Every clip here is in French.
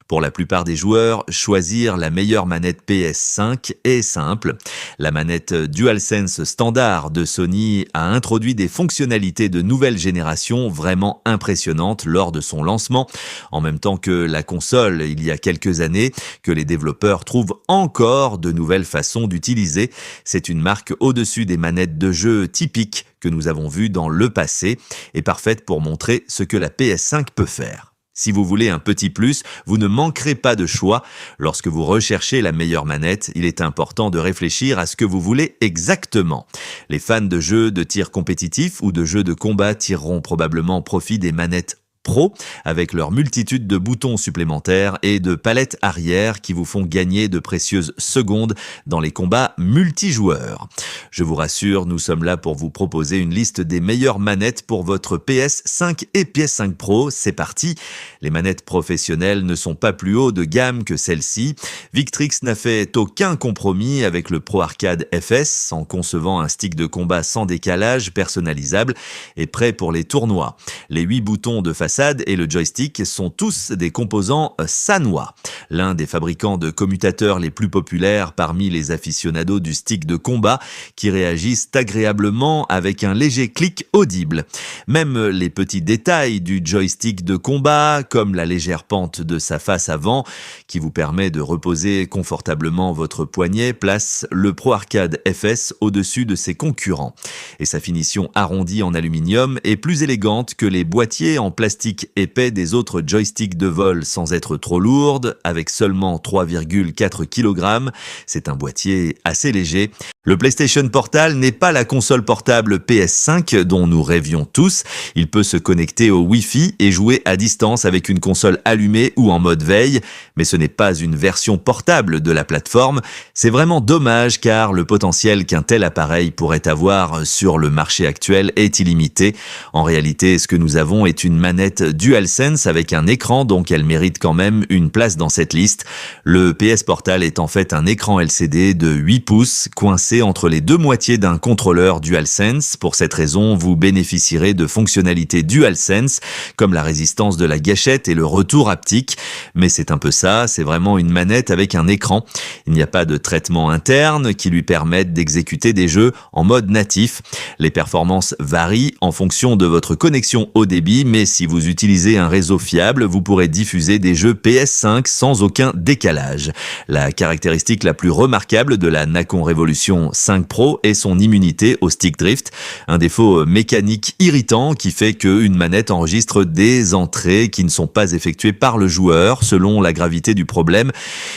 Pour la plupart des joueurs, choisir la meilleure manette PS5 est simple. La manette DualSense standard de Sony a introduit des fonctionnalités de nouvelle génération vraiment impressionnantes lors de son lancement, en même temps que la console il y a quelques années, que les développeurs trouvent encore de nouvelles façons d'utiliser. C'est une marque au-dessus des manettes de jeu typiques que nous avons vues dans le passé et parfaite pour montrer ce que la PS5 peut faire. Si vous voulez un petit plus, vous ne manquerez pas de choix. Lorsque vous recherchez la meilleure manette, il est important de réfléchir à ce que vous voulez exactement. Les fans de jeux de tir compétitif ou de jeux de combat tireront probablement profit des manettes Pro avec leur multitude de boutons supplémentaires et de palettes arrière qui vous font gagner de précieuses secondes dans les combats multijoueurs. Je vous rassure, nous sommes là pour vous proposer une liste des meilleures manettes pour votre PS5 et PS5 Pro. C'est parti. Les manettes professionnelles ne sont pas plus haut de gamme que celles-ci. Victrix n'a fait aucun compromis avec le Pro Arcade FS en concevant un stick de combat sans décalage, personnalisable et prêt pour les tournois. Les 8 boutons de façade et le joystick sont tous des composants Sanwa, l'un des fabricants de commutateurs les plus populaires parmi les aficionados du stick de combat qui réagissent agréablement avec un léger clic audible. Même les petits détails du joystick de combat, comme la légère pente de sa face avant qui vous permet de reposer confortablement votre poignet, place le Pro Arcade FS au-dessus de ses concurrents. Et sa finition arrondie en aluminium est plus élégante que les boîtiers en plastique épais des autres joysticks de vol sans être trop lourde, avec seulement 3,4 kg. C'est un boîtier assez léger. Le PlayStation Portal n'est pas la console portable PS5 dont nous rêvions tous. Il peut se connecter au Wi-Fi et jouer à distance avec une console allumée ou en mode veille, mais ce n'est pas une version portable de la plateforme. C'est vraiment dommage car le potentiel qu'un tel appareil pourrait avoir sur le marché actuel est illimité. En réalité, ce que nous avons est une manette DualSense avec un écran, donc elle mérite quand même une place dans cette liste. Le PS Portal est en fait un écran LCD de 8 pouces coincé entre les deux moitiés d'un contrôleur DualSense. Pour cette raison, vous bénéficierez de fonctionnalités DualSense comme la résistance de la gâchette et le retour haptique. Mais c'est un peu ça, c'est vraiment une manette avec un écran. Il n'y a pas de traitement interne qui lui permette d'exécuter des jeux en mode natif. Les performances varient en fonction de votre connexion haut débit, mais si vous utilisez un réseau fiable, vous pourrez diffuser des jeux PS5 sans aucun décalage. La caractéristique la plus remarquable de la Nacon Revolution 5 Pro est son immunité au stick drift, un défaut mécanique irritant qui fait qu'une manette enregistre des entrées qui ne sont pas effectuées par le joueur. Selon la gravité du problème,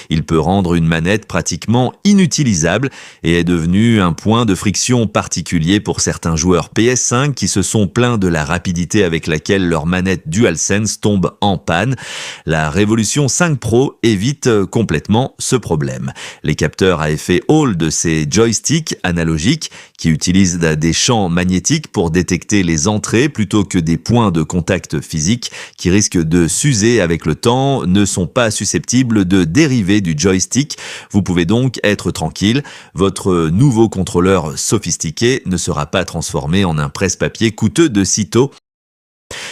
il peut rendre une manette pratiquement inutilisable et est devenu un point de friction particulier pour certains joueurs PS5 qui se sont plaints de la rapidité avec laquelle leur manette DualSense tombe en panne. La Revolution 5 Pro évite complètement ce problème. Les capteurs à effet Hall de ces joysticks analogiques, qui utilisent des champs magnétiques pour détecter les entrées plutôt que des points de contact physiques qui risquent de s'user avec le temps, ne sont pas susceptibles de dériver du joystick. Vous pouvez donc être tranquille. Votre nouveau contrôleur sophistiqué ne sera pas transformé en un presse-papier coûteux de sitôt.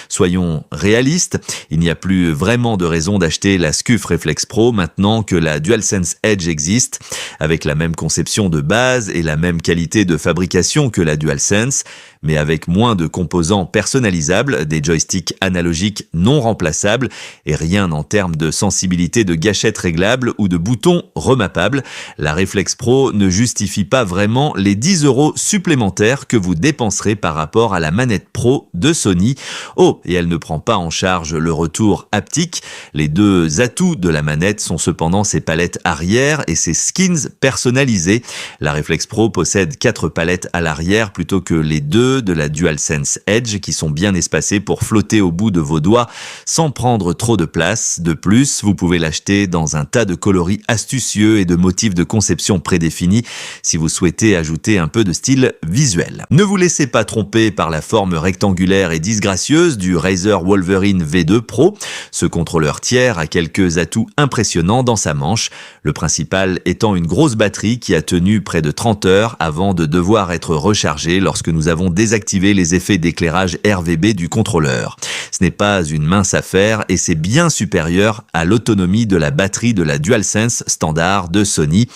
Soyons réalistes, il n'y a plus vraiment de raison d'acheter la SCUF Reflex Pro maintenant que la DualSense Edge existe, avec la même conception de base et la même qualité de fabrication que la DualSense, mais avec moins de composants personnalisables, des joysticks analogiques non remplaçables et rien en termes de sensibilité de gâchette réglable ou de boutons remappables. La Reflex Pro ne justifie pas vraiment les 10 € supplémentaires que vous dépenserez par rapport à la manette Pro de Sony. Oh, et elle ne prend pas en charge le retour haptique. Les deux atouts de la manette sont cependant ses palettes arrière et ses skins personnalisés. La Reflex Pro possède 4 palettes à l'arrière plutôt que les 2 de la DualSense Edge qui sont bien espacées pour flotter au bout de vos doigts sans prendre trop de place. De plus, vous pouvez l'acheter dans un tas de coloris astucieux et de motifs de conception prédéfinis si vous souhaitez ajouter un peu de style visuel. Ne vous laissez pas tromper par la forme rectangulaire et disgracieuse du Razer Wolverine V2 Pro. Ce contrôleur tiers a quelques atouts impressionnants dans sa manche, le principal étant une grosse batterie qui a tenu près de 30 heures avant de devoir être rechargée lorsque nous avons désactiver les effets d'éclairage RGB du contrôleur. Ce n'est pas une mince affaire et c'est bien supérieur à l'autonomie de la batterie de la DualSense standard de Sony.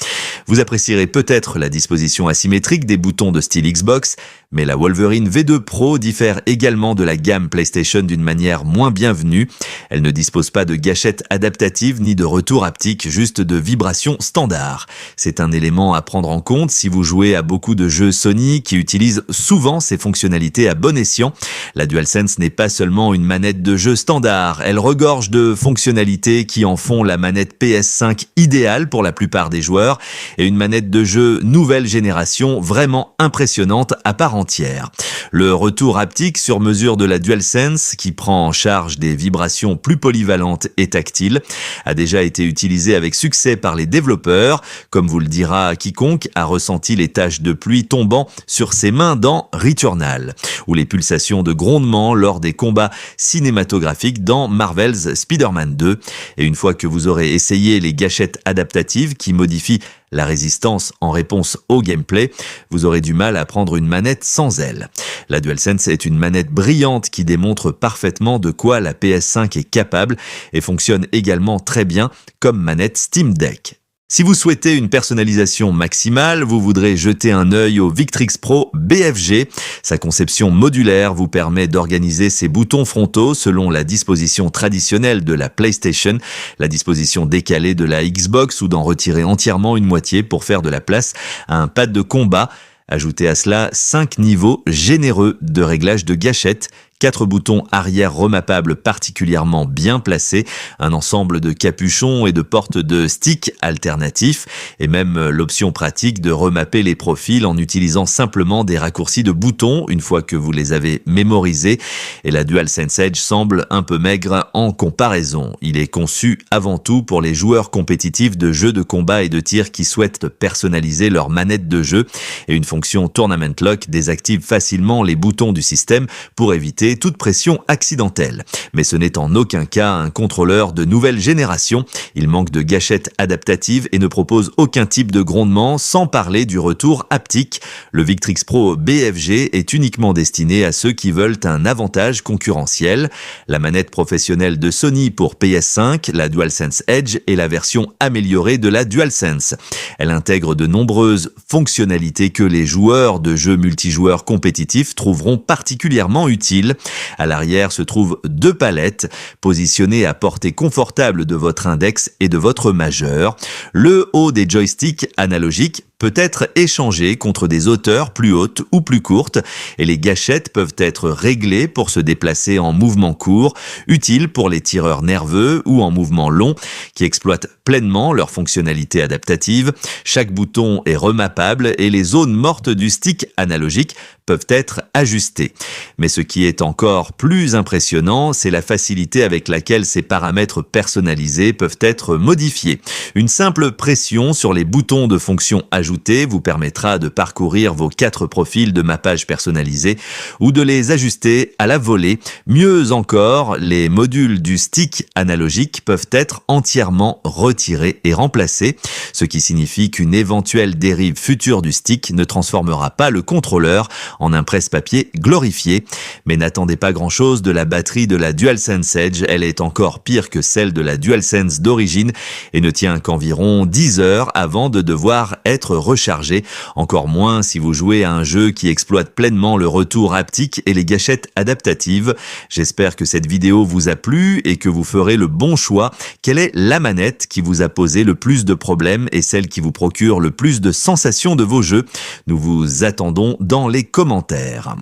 Vous apprécierez peut-être la disposition asymétrique des boutons de style Xbox, mais la Wolverine V2 Pro diffère également de la gamme PlayStation d'une manière moins bienvenue. Elle ne dispose pas de gâchette adaptative ni de retour haptique, juste de vibrations standard. C'est un élément à prendre en compte si vous jouez à beaucoup de jeux Sony qui utilisent souvent ces fonctionnalités à bon escient. La DualSense n'est pas seulement une manette de jeu standard, elle regorge de fonctionnalités qui en font la manette PS5 idéale pour la plupart des joueurs et une manette de jeu nouvelle génération vraiment impressionnante à part entière. Le retour haptique sur mesure de la DualSense, qui prend en charge des vibrations plus polyvalentes et tactiles, a déjà été utilisé avec succès par les développeurs, comme vous le dira quiconque a ressenti les taches de pluie tombant sur ses mains dans Returnal, ou les pulsations de grondement lors des combats cinématographiques dans Marvel's Spider-Man 2. Et une fois que vous aurez essayé les gâchettes adaptatives qui modifient la résistance en réponse au gameplay, vous aurez du mal à prendre une manette sans elle. La DualSense est une manette brillante qui démontre parfaitement de quoi la PS5 est capable et fonctionne également très bien comme manette Steam Deck. Si vous souhaitez une personnalisation maximale, vous voudrez jeter un œil au Victrix Pro BFG. Sa conception modulaire vous permet d'organiser ses boutons frontaux selon la disposition traditionnelle de la PlayStation, la disposition décalée de la Xbox ou d'en retirer entièrement une moitié pour faire de la place à un pad de combat. Ajoutez à cela 5 niveaux généreux de réglage de gâchettes, 4 boutons arrière remappables particulièrement bien placés, un ensemble de capuchons et de portes de stick alternatifs, et même l'option pratique de remapper les profils en utilisant simplement des raccourcis de boutons une fois que vous les avez mémorisés, et la DualSense Edge semble un peu maigre en comparaison. Il est conçu avant tout pour les joueurs compétitifs de jeux de combat et de tir qui souhaitent personnaliser leur manette de jeu, et une fonction Tournament Lock désactive facilement les boutons du système pour éviter toute pression accidentelle. Mais ce n'est en aucun cas un contrôleur de nouvelle génération. Il manque de gâchettes adaptatives et ne propose aucun type de grondement, sans parler du retour haptique. Le Victrix Pro BFG est uniquement destiné à ceux qui veulent un avantage concurrentiel. La manette professionnelle de Sony pour PS5, la DualSense Edge, est la version améliorée de la DualSense. Elle intègre de nombreuses fonctionnalités que les joueurs de jeux multijoueurs compétitifs trouveront particulièrement utiles. À l'arrière se trouvent 2 palettes positionnées à portée confortable de votre index et de votre majeur. Le haut des joysticks analogiques peut être échangé contre des hauteurs plus hautes ou plus courtes et les gâchettes peuvent être réglées pour se déplacer en mouvement court, utile pour les tireurs nerveux ou en mouvement long qui exploitent pleinement leur fonctionnalité adaptative. Chaque bouton est remappable et les zones mortes du stick analogique peuvent être ajustées. Mais ce qui est encore plus impressionnant, c'est la facilité avec laquelle ces paramètres personnalisés peuvent être modifiés. Une simple pression sur les boutons de fonction ajoutée vous permettra de parcourir vos 4 profils de mappage personnalisés ou de les ajuster à la volée. Mieux encore, les modules du stick analogique peuvent être entièrement retirés et remplacés, ce qui signifie qu'une éventuelle dérive future du stick ne transformera pas le contrôleur en un presse-papier glorifié. Mais n'attendez pas grand-chose de la batterie de la DualSense Edge, elle est encore pire que celle de la DualSense d'origine et ne tient qu'environ 10 heures avant de devoir être rechargée, encore moins si vous jouez à un jeu qui exploite pleinement le retour haptique et les gâchettes adaptatives. J'espère que cette vidéo vous a plu et que vous ferez le bon choix. Quelle est la manette qui vous a posé le plus de problèmes et celle qui vous procure le plus de sensations de vos jeux? Nous vous attendons dans les commentaires.